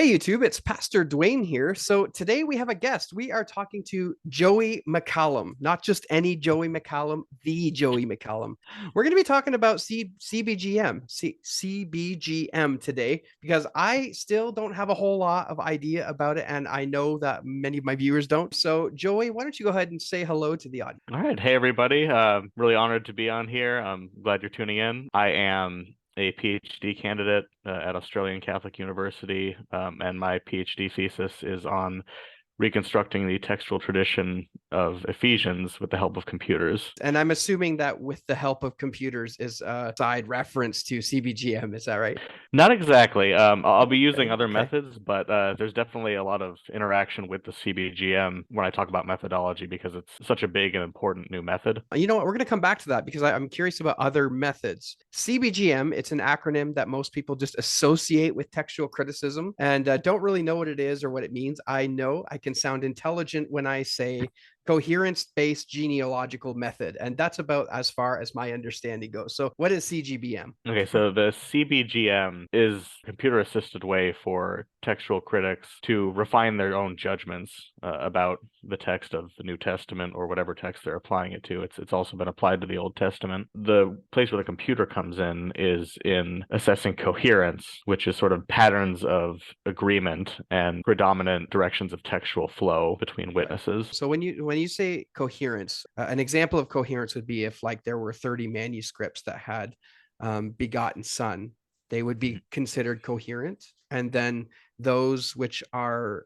Hey YouTube, it's Pastor Dwayne here. So today we have a guest. We are talking to Joey McCollum, not just any Joey McCollum, the Joey McCollum. We're going to be talking about CBGM today because I still don't have a whole lot of idea about it, and I know that many of my viewers don't. So Joey, why don't you go ahead and say hello to the audience? All right. Hey, everybody. Really honored to be on here. I'm glad you're tuning in. I am a PhD candidate at Australian Catholic University, and my PhD thesis is on reconstructing the textual tradition of Ephesians with the help of computers. And I'm assuming that with the help of computers is a side reference to CBGM. Is that right? Not exactly. I'll be using Okay. other Okay. methods, but there's definitely a lot of interaction with the CBGM when I talk about methodology because it's such a big and important new method. You know what? We're going to come back to that because I'm curious about other methods. CBGM, it's an acronym that most people just associate with textual criticism and don't really know what it is or what it means. I know I can sound intelligent when I say coherence based genealogical method. And that's about as far as my understanding goes. So, what is CGBM? Okay, so the CBGM is a computer-assisted way for textual critics to refine their own judgments about the text of the New Testament or whatever text they're applying it to. It's also been applied to the Old Testament. The place where the computer comes in is in assessing coherence, which is sort of patterns of agreement and predominant directions of textual flow between witnesses. So when you say coherence, an example of coherence would be if like there were 30 manuscripts that had begotten son, they would be considered coherent, and then those which are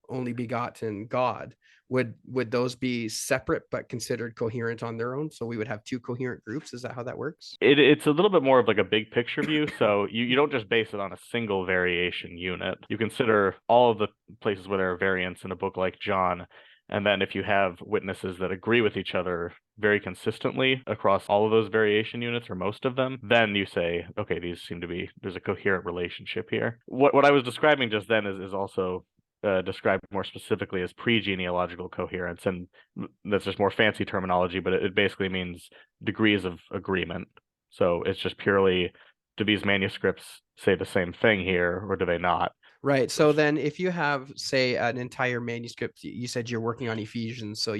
only begotten God would those be separate but considered coherent on their own? So we would have two coherent groups. Is that how that works? It's a little bit more of like a big picture view. So you don't just base it on a single variation unit. You consider all of the places where there are variants in a book like John. And then if you have witnesses that agree with each other very consistently across all of those variation units or most of them, then you say, okay, these seem to be, there's a coherent relationship here. What I was describing just then is also described more specifically as pre-genealogical coherence, and that's just more fancy terminology, but it basically means degrees of agreement. So it's just purely, do these manuscripts say the same thing here, or do they not? Right. So then if you have, say, an entire manuscript, you said you're working on Ephesians, so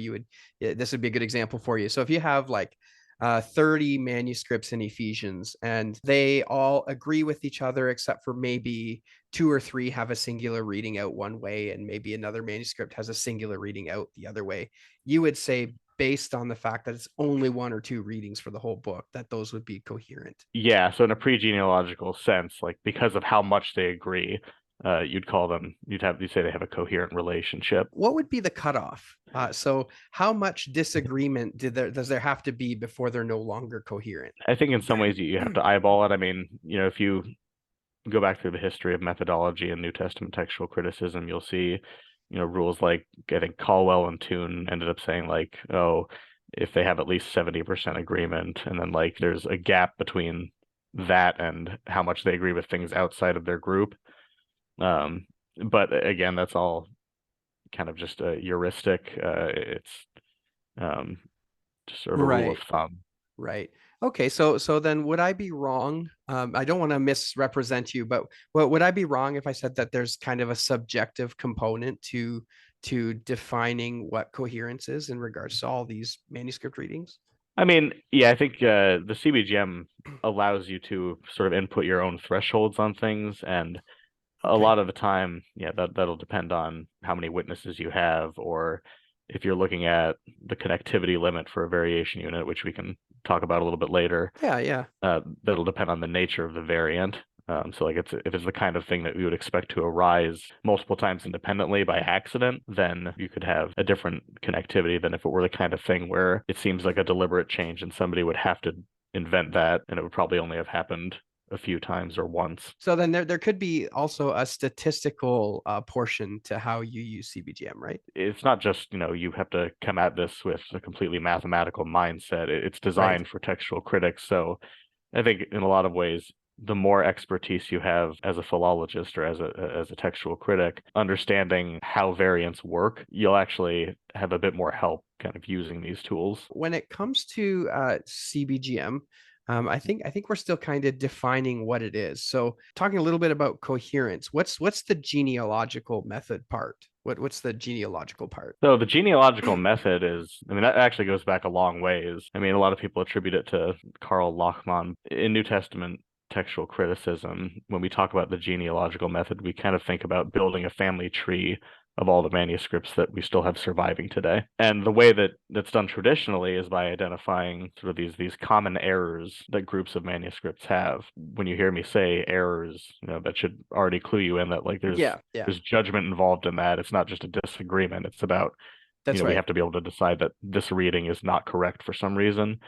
this would be a good example for you. So if you have like 30 manuscripts in Ephesians and they all agree with each other, except for maybe two or three have a singular reading out one way, and maybe another manuscript has a singular reading out the other way, you would say, based on the fact that it's only one or two readings for the whole book, that those would be coherent. Yeah, so in a pre-genealogical sense, like because of how much they agree, you'd say they have a coherent relationship. What would be the cutoff? So how much disagreement does there have to be before they're no longer coherent? I think in some ways you have to eyeball it. I mean, if you go back through the history of methodology and New Testament textual criticism, you'll see, rules like I think Caldwell and Toon ended up saying like, oh, if they have at least 70% agreement, and then like there's a gap between that and how much they agree with things outside of their group. But again, that's all kind of just a heuristic. It's just sort of a rule of Right. thumb. Right. Okay. So then would I be wrong? I don't want to misrepresent you, but would I be wrong if I said that there's kind of a subjective component to defining what coherence is in regards to all these manuscript readings? I mean, yeah, I think the CBGM allows you to sort of input your own thresholds on things, and a Okay. lot of the time, yeah, that'll depend on how many witnesses you have, or if you're looking at the connectivity limit for a variation unit, which we can talk about a little bit later. Yeah. Yeah. That'll depend on the nature of the variant. So like if it's the kind of thing that we would expect to arise multiple times independently by accident, then you could have a different connectivity than if it were the kind of thing where it seems like a deliberate change and somebody would have to invent that, and it would probably only have happened a few times or once. So then there could be also a statistical portion to how you use CBGM, right? It's not just, you have to come at this with a completely mathematical mindset. It's Right. designed for textual critics. So I think in a lot of ways, the more expertise you have as a philologist or as a textual critic, understanding how variants work, you'll actually have a bit more help kind of using these tools. When it comes to CBGM, I think we're still kind of defining what it is. So talking a little bit about coherence, what's the genealogical method part? What's the genealogical part? So the genealogical method is, I mean, that actually goes back a long ways. I mean, a lot of people attribute it to Karl Lachmann. In New Testament textual criticism, when we talk about the genealogical method, we kind of think about building a family tree of all the manuscripts that we still have surviving today. And the way that that's done traditionally is by identifying sort of these common errors that groups of manuscripts have. When you hear me say errors, that should already clue you in that like Yeah, there's judgment involved in that. It's not just a disagreement. It's about, that's we right. have to be able to decide that this reading is not correct for some reason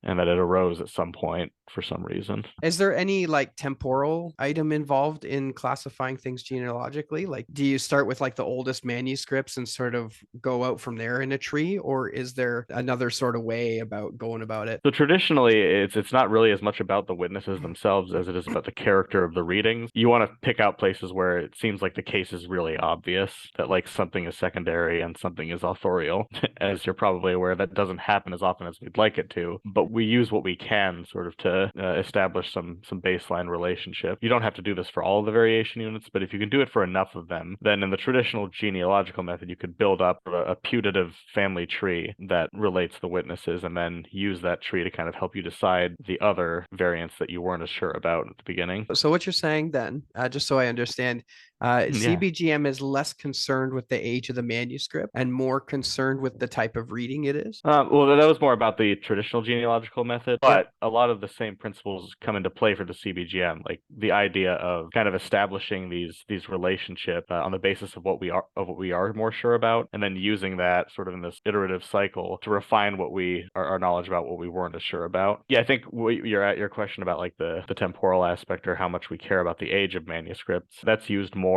and that it arose at some point for some reason. Is there any like temporal item involved in classifying things genealogically? Like, do you start with like the oldest manuscripts and sort of go out from there in a tree, or is there another sort of way about going about it? So traditionally, it's not really as much about the witnesses themselves as it is about the character of the readings. You want to pick out places where it seems like the case is really obvious, that like something is secondary and something is authorial. As you're probably aware, that doesn't happen as often as we'd like it to, but we use what we can sort of to establish some baseline relationship. You don't have to do this for all of the variation units, but if you can do it for enough of them, then in the traditional genealogical method, you could build up a putative family tree that relates the witnesses and then use that tree to kind of help you decide the other variants that you weren't as sure about at the beginning. So what you're saying then, just so I understand, Yeah. CBGM is less concerned with the age of the manuscript and more concerned with the type of reading it is. Well, that was more about the traditional genealogical method, Yep. but a lot of the same principles come into play for the CBGM, like the idea of kind of establishing these relationships on the basis of what we are more sure about, and then using that sort of in this iterative cycle to refine our knowledge about what we weren't as sure about. Yeah, I think you're at your question about like the temporal aspect or how much we care about the age of manuscripts. That's used more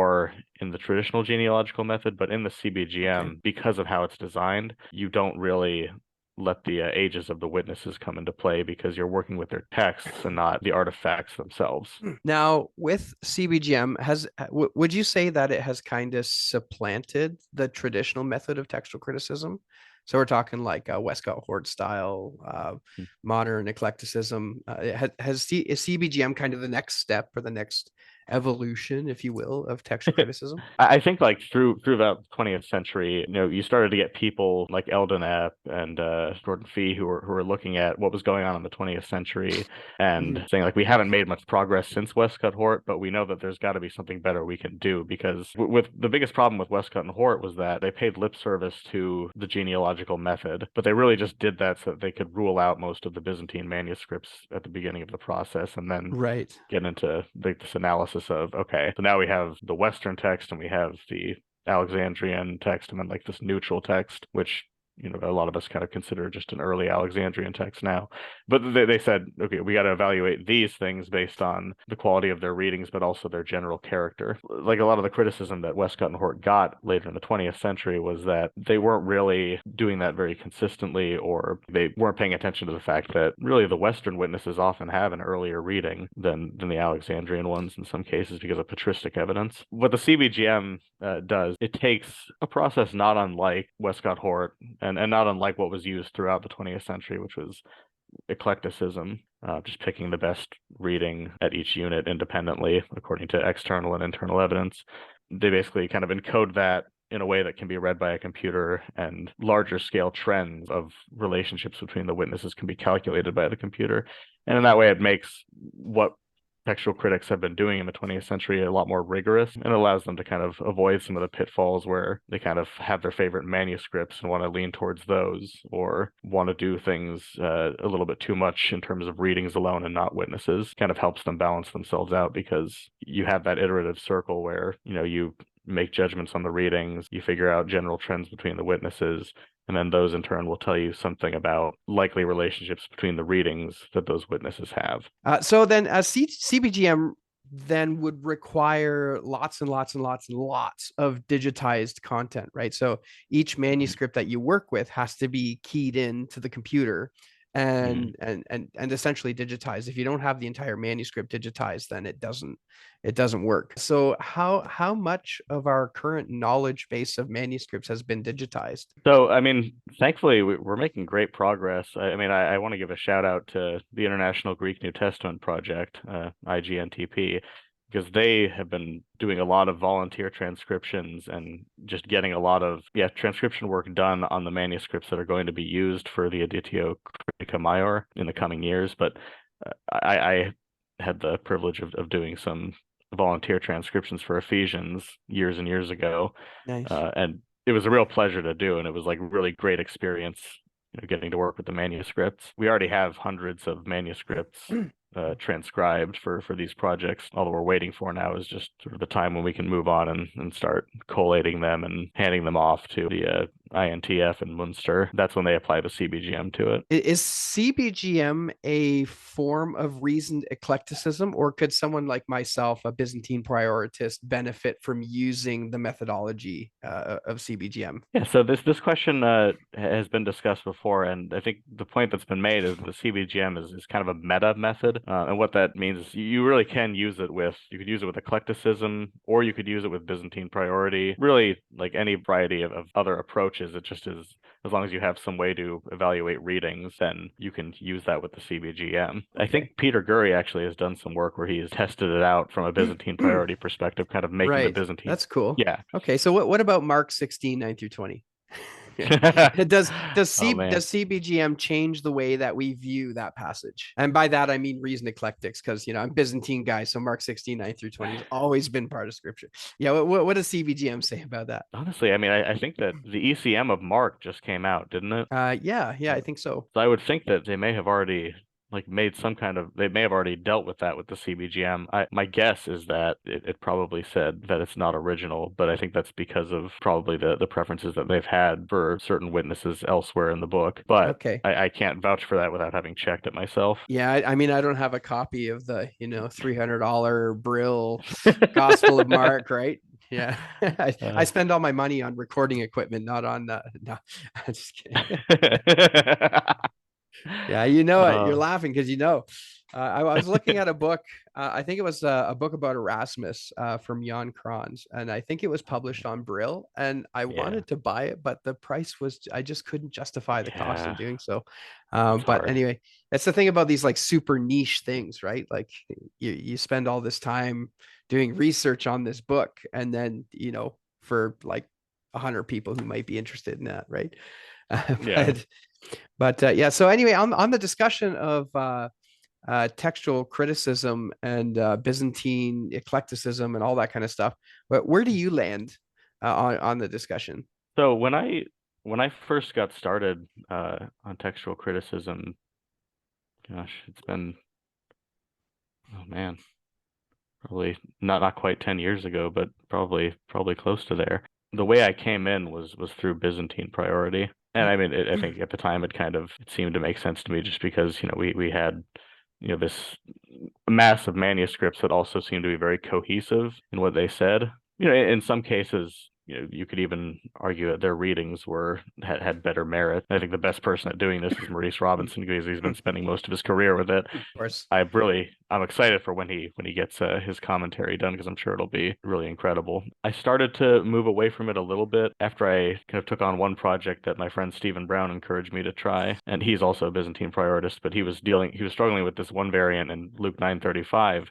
in the traditional genealogical method, but in the Okay. CBGM, because of how it's designed, you don't really let the ages of the witnesses come into play because you're working with their texts and not the artifacts themselves. Now, with CBGM, would you say that it has kind of supplanted the traditional method of textual criticism? So we're talking like Westcott Hort style, modern eclecticism. Is CBGM kind of the next step or the next evolution, if you will, of textual criticism? I think like throughout the 20th century, you started to get people like Eldon Epp and Gordon Fee who were looking at what was going on in the 20th century and Mhm. saying like we haven't made much progress since Westcott Hort, but we know that there's got to be something better we can do because with the biggest problem with Westcott and Hort was that they paid lip service to the genealogical method, but they really just did that so that they could rule out most of the Byzantine manuscripts at the beginning of the process and then Right. get into this analysis of, okay, so now we have the Western text and we have the Alexandrian text and then like this neutral text, which a lot of us kind of consider just an early Alexandrian text now. But they said, okay, we got to evaluate these things based on the quality of their readings, but also their general character. Like a lot of the criticism that Westcott and Hort got later in the 20th century was that they weren't really doing that very consistently, or they weren't paying attention to the fact that really the Western witnesses often have an earlier reading than the Alexandrian ones in some cases because of patristic evidence. What the CBGM does, it takes a process not unlike Westcott Hort and not unlike what was used throughout the 20th century, which was eclecticism, just picking the best reading at each unit independently according to external and internal evidence. They basically kind of encode that in a way that can be read by a computer, and larger scale trends of relationships between the witnesses can be calculated by the computer. And in that way, it makes what textual critics have been doing in the 20th century a lot more rigorous and allows them to kind of avoid some of the pitfalls where they kind of have their favorite manuscripts and want to lean towards those or want to do things a little bit too much in terms of readings alone and not witnesses. Kind of helps them balance themselves out because you have that iterative circle where you make judgments on the readings, you figure out general trends between the witnesses, and then those in turn will tell you something about likely relationships between the readings that those witnesses have. So then CBGM then would require lots and lots and lots and lots of digitized content, right? So each manuscript that you work with has to be keyed into the computer Mm. and essentially digitized. If you don't have the entire manuscript digitized, then it doesn't work. So how much of our current knowledge base of manuscripts has been digitized? So, I mean, thankfully, we're making great progress. I mean, I want to give a shout out to the International Greek New Testament Project, IGNTP, because they have been doing a lot of volunteer transcriptions and just getting a lot of, yeah, transcription work done on the manuscripts that are going to be used for the Editio Critica Maior in the coming years. But I had the privilege of doing some volunteer transcriptions for Ephesians years and years ago. Nice. And it was a real pleasure to do, and it was like really great experience, getting to work with the manuscripts. We already have hundreds of manuscripts transcribed for these projects. All that we're waiting for now is just sort of the time when we can move on and start collating them and handing them off to the INTF and Munster. That's when they apply the CBGM to it. Is CBGM a form of reasoned eclecticism, or could someone like myself, a Byzantine Prioritist, benefit from using the methodology of CBGM? Yeah, so this question has been discussed before, and I think the point that's been made is the CBGM is kind of a meta method, and what that means is you really can use it with, you could use it with eclecticism, or you could use it with Byzantine priority, really like any variety of other approaches. It just is, as long as you have some way to evaluate readings, then you can use that with the CBGM. I Okay. think Peter Gurry actually has done some work where he's tested it out from a Byzantine priority perspective, kind of making the Right. Byzantine. That's cool. Yeah. Okay. So what about Mark 16, 9 through 20? Oh man. Does CBGM change the way that we view that passage? And by that I mean reason eclectics, because I'm Byzantine guy, so Mark 16, 9 through 20 has always been part of scripture. Yeah, what does CBGM say about that? Honestly, I mean, I think that the ECM of Mark just came out, didn't it? Yeah, I think so. So I would think that they may have already like made some kind of, they may have already dealt with that with the CBGM. My guess is that it probably said that it's not original, but I think that's because of probably the preferences that they've had for certain witnesses elsewhere in the book. But Okay. I can't vouch for that without having checked it myself. Yeah, I mean, I don't have a copy of the, $300 Brill Gospel of Mark, right? Yeah, I Uh, spend all my money on recording equipment, not on no, I'm just kidding. Yeah, you know it. You're uh, laughing because I was looking at a book. I think it was a book about Erasmus from Jan Kranz, and I think it was published on Brill. And I yeah, wanted to buy it, but the price was, I just couldn't justify the cost of yeah, doing so. it's But hard. anyway, that's the thing about these like super niche things, right? Like you spend all this time doing research on this book, and then for like 100 people who might be interested in that, right? Yeah. But yeah. So anyway, on the discussion of textual criticism and Byzantine eclecticism and all that kind of stuff, but where do you land on the discussion? So when I first got started on textual criticism, gosh, it's been, oh man, probably not quite 10 years ago, but probably close to there. The way I came in was through Byzantine priority. And I mean, I think at the time it seemed to make sense to me just because, we had, this mass of manuscripts that also seemed to be very cohesive in what they said. In some cases, you could even argue that their readings had better merit. I think the best person at doing this is Maurice Robinson because he's been spending most of his career with it. Of course. I'm excited for when he gets his commentary done because I'm sure it'll be really incredible. I started to move away from it a little bit after I kind of took on one project that my friend Stephen Brown encouraged me to try, and he's also a Byzantine priorist, but he was struggling with this one variant in Luke 9:35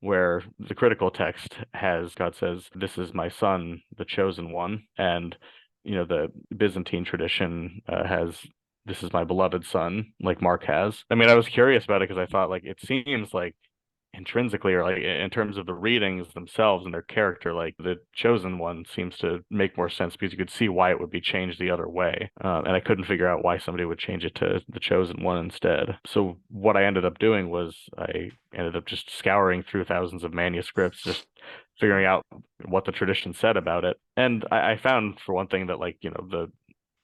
where the critical text has God says, "This is my son, the chosen one," and the Byzantine tradition has this is my beloved son, like Mark has. I mean, I was curious about it because I thought like it seems like intrinsically or like in terms of the readings themselves and their character, like the chosen one seems to make more sense because you could see why it would be changed the other way. And I couldn't figure out why somebody would change it to the chosen one instead. So what I ended up doing was I ended up just scouring through thousands of manuscripts, just figuring out what the tradition said about it. And I found, for one thing, that like, the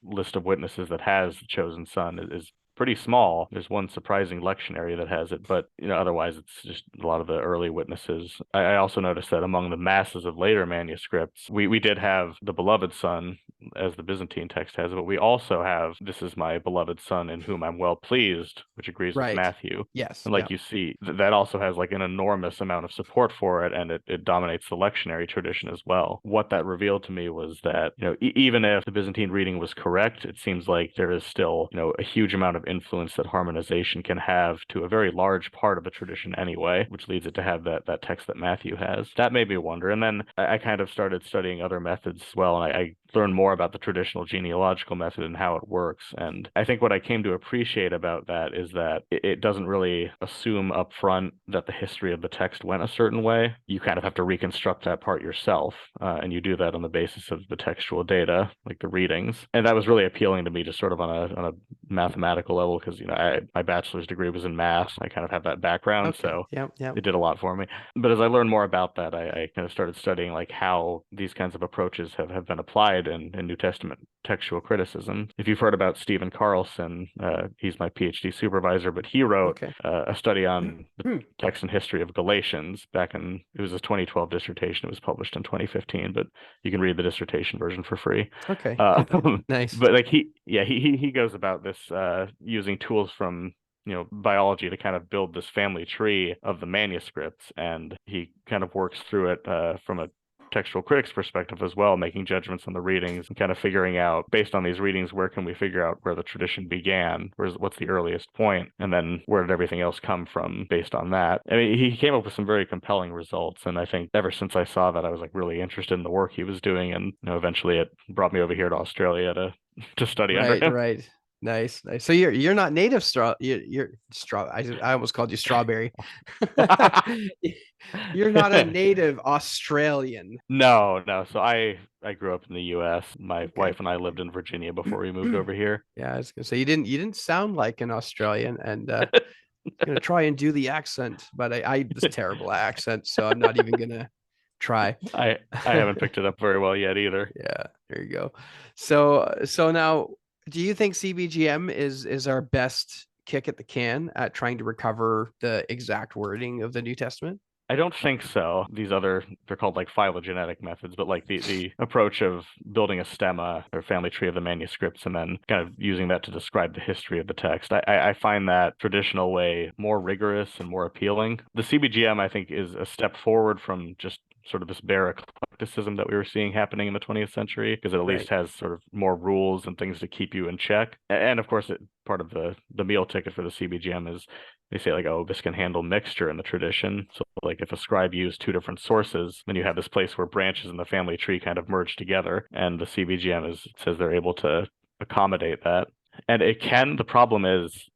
list of witnesses that has the chosen son is pretty small. There's one surprising lectionary that has it, but otherwise it's just a lot of the early witnesses. I also noticed that among the masses of later manuscripts, we did have the beloved son, as the Byzantine text has it, but we also have, "This is my beloved son in whom I'm well pleased," which agrees with Right. Matthew. Yes. And like Yeah. you see, that also has like an enormous amount of support for it, and it dominates the lectionary tradition as well. What that revealed to me was that, even if the Byzantine reading was correct, it seems like there is still, a huge amount of influence that harmonization can have to a very large part of the tradition anyway, which leads it to have that text that Matthew has. That made me wonder. And then I kind of started studying other methods as well, and I learned more about the traditional genealogical method and how it works. And I think what I came to appreciate about that is that it doesn't really assume up front that the history of the text went a certain way. You kind of have to reconstruct that part yourself, and you do that on the basis of the textual data, like the readings. And that was really appealing to me, just sort of on a mathematical level, because my bachelor's degree was in math. I kind of have that background, Okay. so Yeah. Yeah. it did a lot for me. But as I learned more about that, I kind of started studying like how these kinds of approaches have been applied in New Testament textual criticism. If you've heard about Stephen Carlson, he's my PhD supervisor, but he wrote Okay. a study on the Hmm. text and history of Galatians it was his 2012 dissertation. It was published in 2015, but you can read the dissertation version for free. Okay. Uh, Nice. but like he goes about this using tools from biology to kind of build this family tree of the manuscripts, and he kind of works through it from a textual critic's perspective as well, making judgments on the readings and kind of figuring out, based on these readings, where can we figure out where the tradition began, what's the earliest point, and then where did everything else come from based on that. I mean, he came up with some very compelling results, and I think ever since I saw that, I was like really interested in the work he was doing, and eventually it brought me over here to Australia to study under Right. him. Right. Nice. Nice. So you're not native you're straw. I almost called you strawberry. You're not a native Australian. No, no. So I grew up in the U.S. My Okay. wife and I lived in Virginia before we moved over here. Yeah, I was gonna say you didn't sound like an Australian, and gonna try and do the accent, but I this terrible accent, so I'm not even gonna try. I haven't picked it up very well yet either. Yeah, there you go. So now, do you think CBGM is our best kick at the can at trying to recover the exact wording of the New Testament? I don't think so. They're called like phylogenetic methods, but like the approach of building a stemma or family tree of the manuscripts and then kind of using that to describe the history of the text. I find that traditional way more rigorous and more appealing. The CBGM, I think, is a step forward from just sort of this bare eclecticism that we were seeing happening in the 20th century, because it at least Right. has sort of more rules and things to keep you in check. And of course, part of the meal ticket for the CBGM is they say like, oh, this can handle mixture in the tradition. So like if a scribe used two different sources, then you have this place where branches in the family tree kind of merge together, and the CBGM says they're able to accommodate that. And the problem is,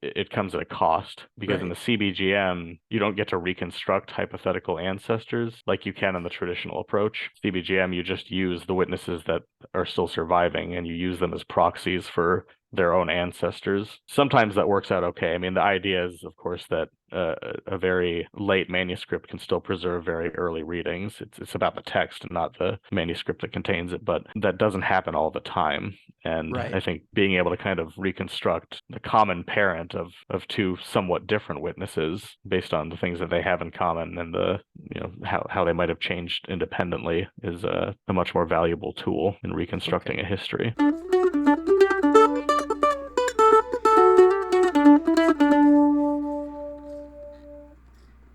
it comes at a cost, because in Right. the CBGM, you don't get to reconstruct hypothetical ancestors like you can in the traditional approach. CBGM, you just use the witnesses that are still surviving and you use them as proxies for their own ancestors. Sometimes that works out okay. I mean, the idea is, of course, that a very late manuscript can still preserve very early readings. It's about the text and not the manuscript that contains it, but that doesn't happen all the time. And I Right. think being able to kind of reconstruct the common parent of two somewhat different witnesses based on the things that they have in common and how they might have changed independently is a much more valuable tool in reconstructing Okay. a history.